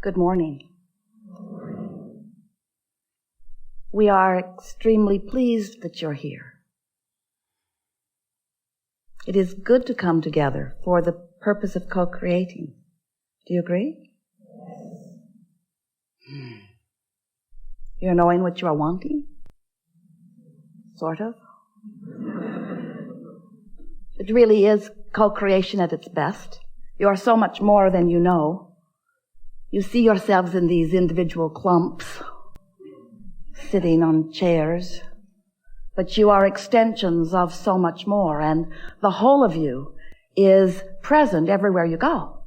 Good morning. We are extremely pleased that you're here. It is good to come together for the purpose of co-creating. Do you agree? Yes. You're knowing what you are wanting? Sort of. It really is co-creation at its best. You are so much more than you know. You see yourselves in these individual clumps, sitting on chairs, but you are extensions of so much more, and the whole of you is present everywhere you go.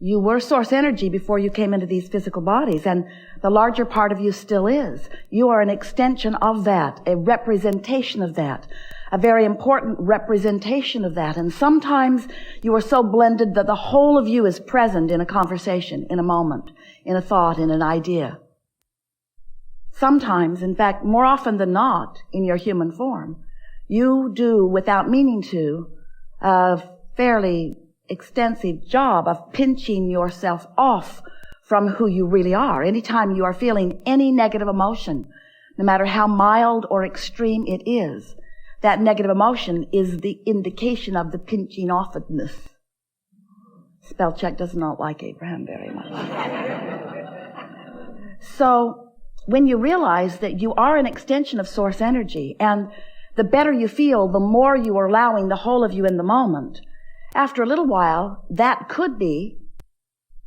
You were source energy before you came into these physical bodies, and the larger part of you still is. You are an extension of that, a representation of that, a very important representation of that. And sometimes you are so blended that the whole of you is present in a conversation, in a moment, in a thought, in an idea. Sometimes, in fact, more often than not, in your human form, you do, without meaning to, a fairly extensive job of pinching yourself off from who you really are. Anytime you are feeling any negative emotion, no matter how mild or extreme it is, that negative emotion is the indication of the pinching offedness. Spell check does not like Abraham very much. So, when you realize that you are an extension of source energy, and the better you feel, the more you are allowing the whole of you in the moment, after a little while, that could be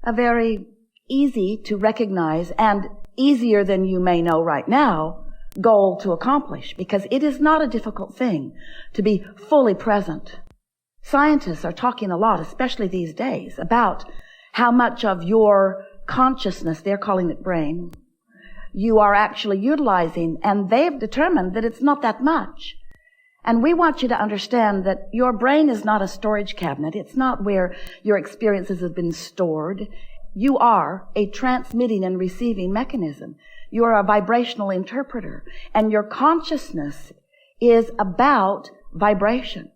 a very easy to recognize and easier than you may know right now goal to accomplish, because it is not a difficult thing to be fully present. Scientists are talking a lot, especially these days, about how much of your consciousness, they're calling it brain, you are actually utilizing, and they've determined that it's not that much. And we want you to understand that your brain is not a storage cabinet. It's not where your experiences have been stored. You are a transmitting and receiving mechanism. You are a vibrational interpreter. And your consciousness is about vibration.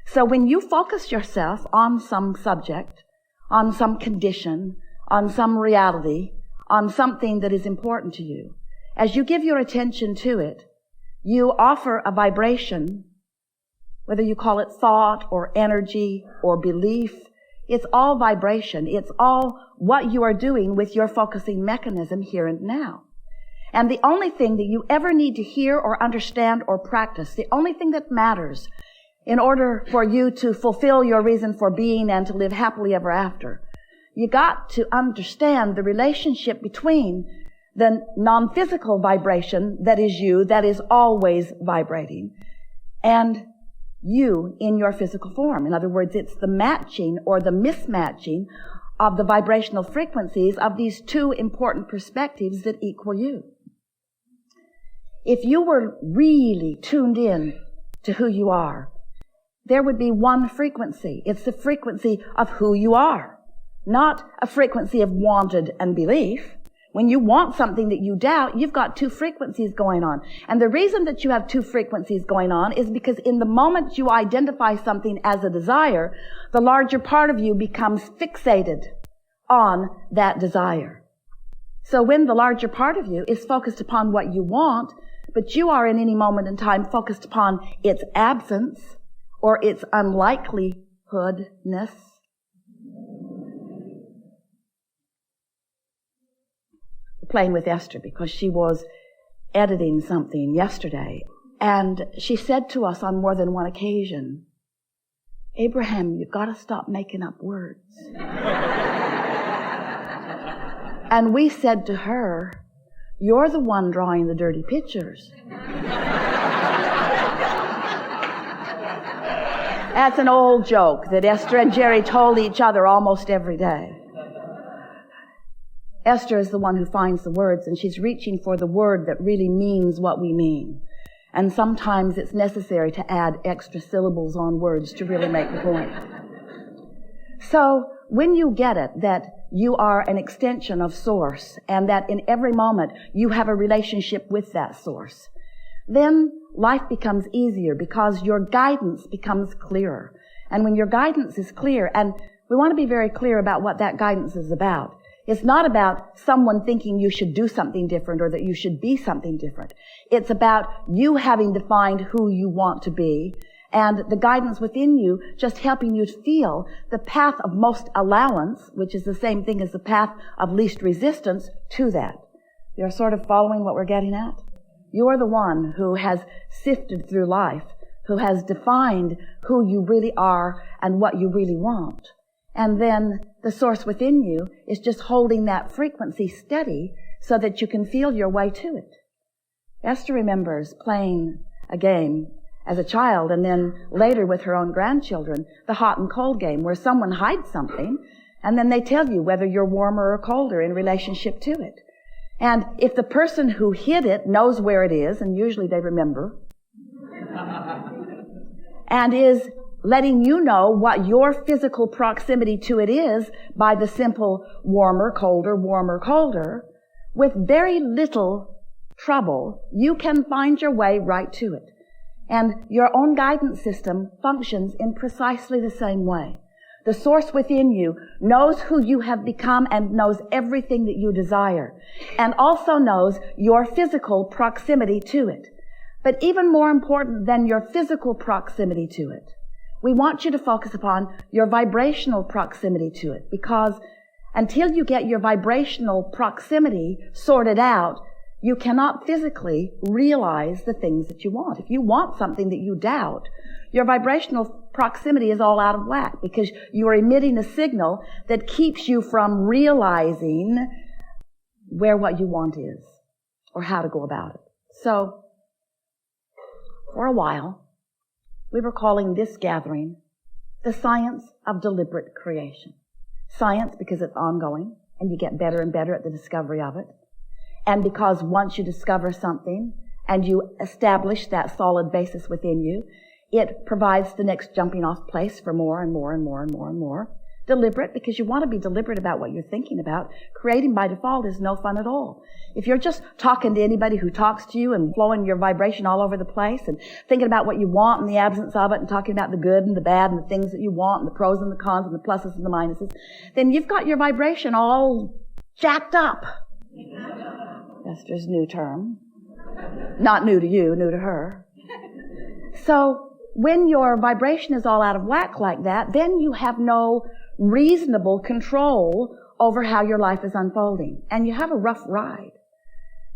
So when you focus yourself on some subject, on some condition, on some reality, on something that is important to you, as you give your attention to it, you offer a vibration, whether you call it thought or energy or belief. It's all vibration. It's all what you are doing with your focusing mechanism here and now. And the only thing that you ever need to hear or understand or practice, the only thing that matters in order for you to fulfill your reason for being and to live happily ever after, you got to understand the relationship between the non-physical vibration that is you, that is always vibrating, and you in your physical form. In other words, it's the matching or the mismatching of the vibrational frequencies of these two important perspectives that equal you. If you were really tuned in to who you are, there would be one frequency. It's the frequency of who you are, not a frequency of wanted and belief. When you want something that you doubt, you've got two frequencies going on. And the reason that you have two frequencies going on is because in the moment you identify something as a desire, the larger part of you becomes fixated on that desire. So when the larger part of you is focused upon what you want, but you are in any moment in time focused upon its absence or its unlikelihoodness, playing with Esther because she was editing something yesterday, and she said to us on more than one occasion, Abraham, you've got to stop making up words. And we said to her, you're the one drawing the dirty pictures. That's an old joke that Esther and Jerry told each other almost every day. Esther is the one who finds the words, and she's reaching for the word that really means what we mean. And sometimes it's necessary to add extra syllables on words to really make the point. So when you get it, that you are an extension of Source, and that in every moment you have a relationship with that Source, then life becomes easier because your guidance becomes clearer. And when your guidance is clear, and We want to be very clear about what that guidance is about. It's not about someone thinking you should do something different or that you should be something different. It's about you having defined who you want to be, and the guidance within you just helping you to feel the path of most allowance, which is the same thing as the path of least resistance to that. You're sort of following what we're getting at? You're the one who has sifted through life, who has defined who you really are and what you really want. And then the source within you is just holding that frequency steady so that you can feel your way to it. Esther remembers playing a game as a child and then later with her own grandchildren, the hot and cold game, where someone hides something and then they tell you whether you're warmer or colder in relationship to it. And if the person who hid it knows where it is, and usually they remember, and is letting you know what your physical proximity to it is by the simple warmer, colder, with very little trouble, you can find your way right to it. And your own guidance system functions in precisely the same way. The source within you knows who you have become and knows everything that you desire, and also knows your physical proximity to it. But even more important than your physical proximity to it, we want you to focus upon your vibrational proximity to it, because until you get your vibrational proximity sorted out, you cannot physically realize the things that you want. If you want something that you doubt, your vibrational proximity is all out of whack because you are emitting a signal that keeps you from realizing where what you want is or how to go about it. So, for a while, we were calling this gathering the science of deliberate creation. Science because it's ongoing and you get better and better at the discovery of it. And because once you discover something and you establish that solid basis within you, it provides the next jumping off place for more and more and more and more and more. Deliberate because you want to be deliberate about what you're thinking about. Creating by default is no fun at all. If you're just talking to anybody who talks to you and flowing your vibration all over the place and thinking about what you want in the absence of it and talking about the good and the bad and the things that you want and the pros and the cons and the pluses and the minuses, then you've got your vibration all jacked up. Esther's new term. Not new to you, new to her. So when your vibration is all out of whack like that, then you have no reasonable control over how your life is unfolding. And you have a rough ride.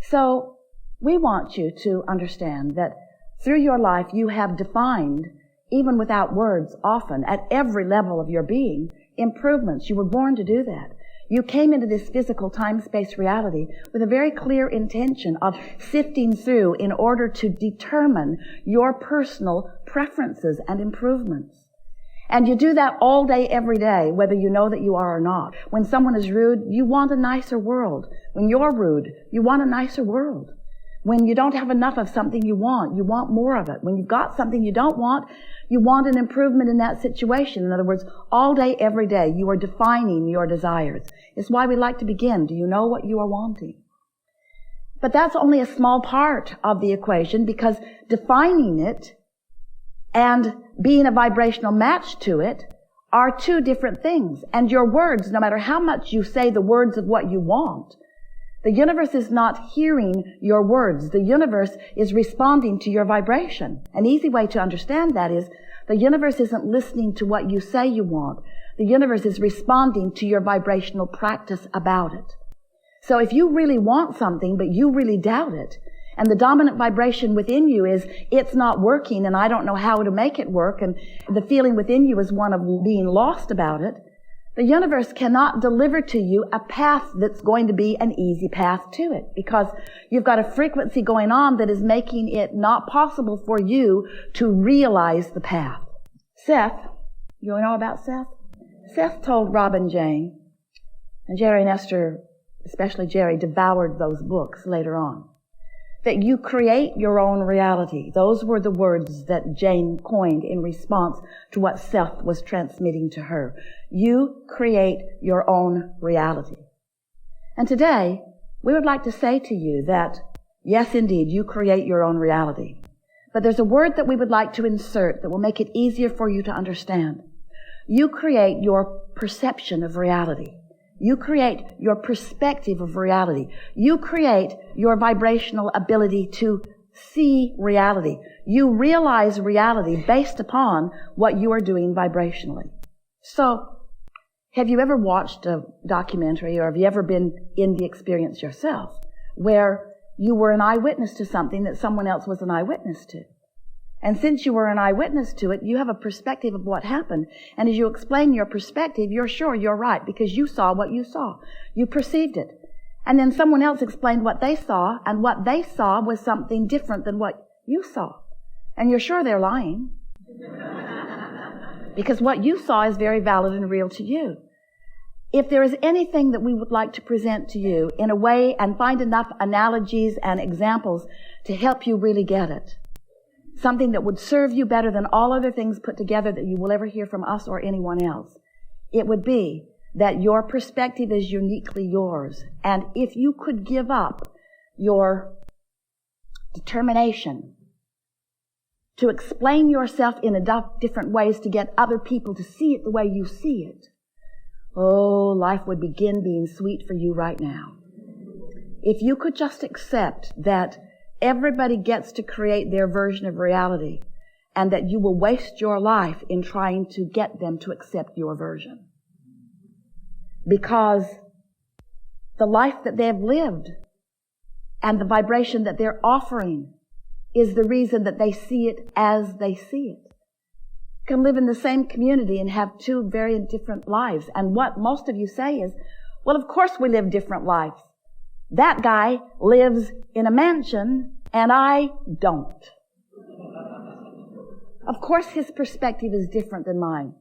So we want you to understand that through your life you have defined, even without words often, at every level of your being, improvements. You were born to do that. You came into this physical time-space reality with a very clear intention of sifting through in order to determine your personal preferences and improvements. And you do that all day, every day, whether you know that you are or not. When someone is rude, you want a nicer world. When you're rude, you want a nicer world. When you don't have enough of something you want more of it. When you've got something you don't want, you want an improvement in that situation. In other words, all day, every day, you are defining your desires. It's why we like to begin. Do you know what you are wanting? But that's only a small part of the equation, because defining it and being a vibrational match to it are two different things. And your words, no matter how much you say the words of what you want, the universe is not hearing your words. The universe is responding to your vibration. An easy way to understand that is the universe isn't listening to what you say you want. The universe is responding to your vibrational practice about it. So if you really want something, but you really doubt it, and the dominant vibration within you is, it's not working and I don't know how to make it work, and the feeling within you is one of being lost about it, the universe cannot deliver to you a path that's going to be an easy path to it, because you've got a frequency going on that is making it not possible for you to realize the path. Seth, you know about Seth? Seth told Rob and Jane, and Jerry and Esther, especially Jerry, devoured those books later on, that you create your own reality. Those were the words that Jane coined in response to what Seth was transmitting to her. You create your own reality. And today, we would like to say to you that, yes, indeed, you create your own reality. But there's a word that we would like to insert that will make it easier for you to understand. You create your perception of reality. You create your perspective of reality. You create your vibrational ability to see reality. You realize reality based upon what you are doing vibrationally. So, have you ever watched a documentary, or have you ever been in the experience yourself where you were an eyewitness to something that someone else was an eyewitness to? And since you were an eyewitness to it, you have a perspective of what happened. And as you explain your perspective, you're sure you're right because you saw what you saw. You perceived it. And then someone else explained what they saw, and what they saw was something different than what you saw. And you're sure they're lying. Because what you saw is very valid and real to you. If there is anything that we would like to present to you in a way and find enough analogies and examples to help you really get it, something that would serve you better than all other things put together that you will ever hear from us or anyone else, it would be that your perspective is uniquely yours. And if you could give up your determination to explain yourself in enough different ways to get other people to see it the way you see it, oh, life would begin being sweet for you right now. If you could just accept that everybody gets to create their version of reality, and that you will waste your life in trying to get them to accept your version. Because the life that they have lived and the vibration that they're offering is the reason that they see it as they see it. You can live in the same community and have two very different lives. And what most of you say is, well, of course we live different lives. That guy lives in a mansion and I don't. Of course his perspective is different than mine.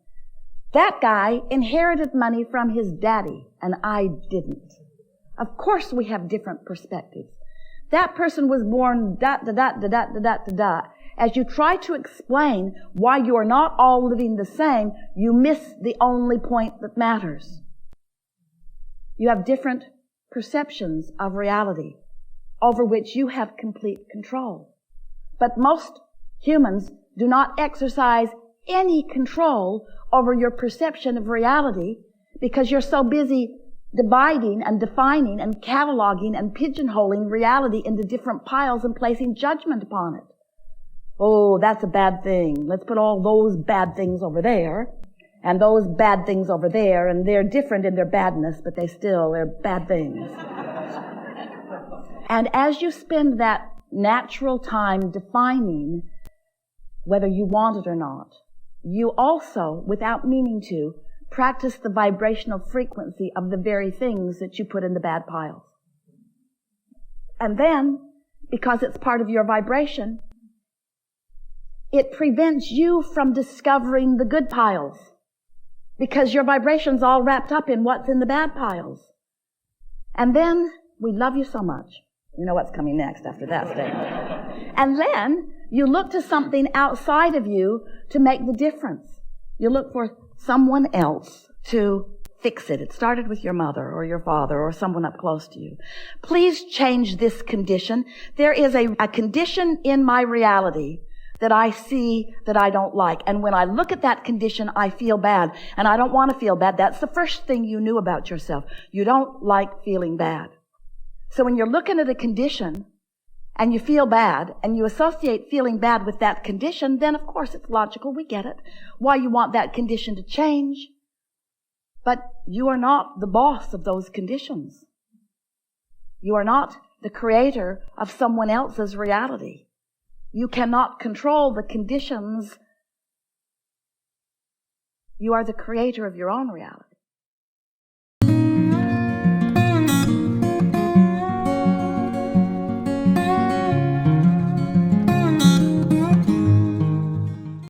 That guy inherited money from his daddy and I didn't. Of course we have different perspectives. That person was born da. As you try to explain why you are not all living the same, you miss the only point that matters. You have different perceptions of reality over which you have complete control. But most humans do not exercise any control over your perception of reality because you're so busy dividing and defining and cataloging and pigeonholing reality into different piles and placing judgment upon it. Oh, that's a bad thing. Let's put all those bad things over there and those bad things over there, and they're different in their badness, but they're bad things. And as you spend that natural time defining whether you want it or not, you also, without meaning to, practice the vibrational frequency of the very things that you put in the bad piles. And then, because it's part of your vibration, it prevents you from discovering the good piles. Because your vibration's all wrapped up in what's in the bad piles. And then, we love you so much. You know what's coming next after that statement. And then, you look to something outside of you to make the difference. You look for someone else to fix it. It started with your mother or your father or someone up close to you. Please change this condition. There is a condition in my reality that I see that I don't like. And when I look at that condition, I feel bad. And I don't want to feel bad. That's the first thing you knew about yourself. You don't like feeling bad. So when you're looking at a condition and you feel bad and you associate feeling bad with that condition, then of course it's logical. We get it. Why you want that condition to change. But you are not the boss of those conditions. You are not the creator of someone else's reality. You cannot control the conditions. You are the creator of your own reality.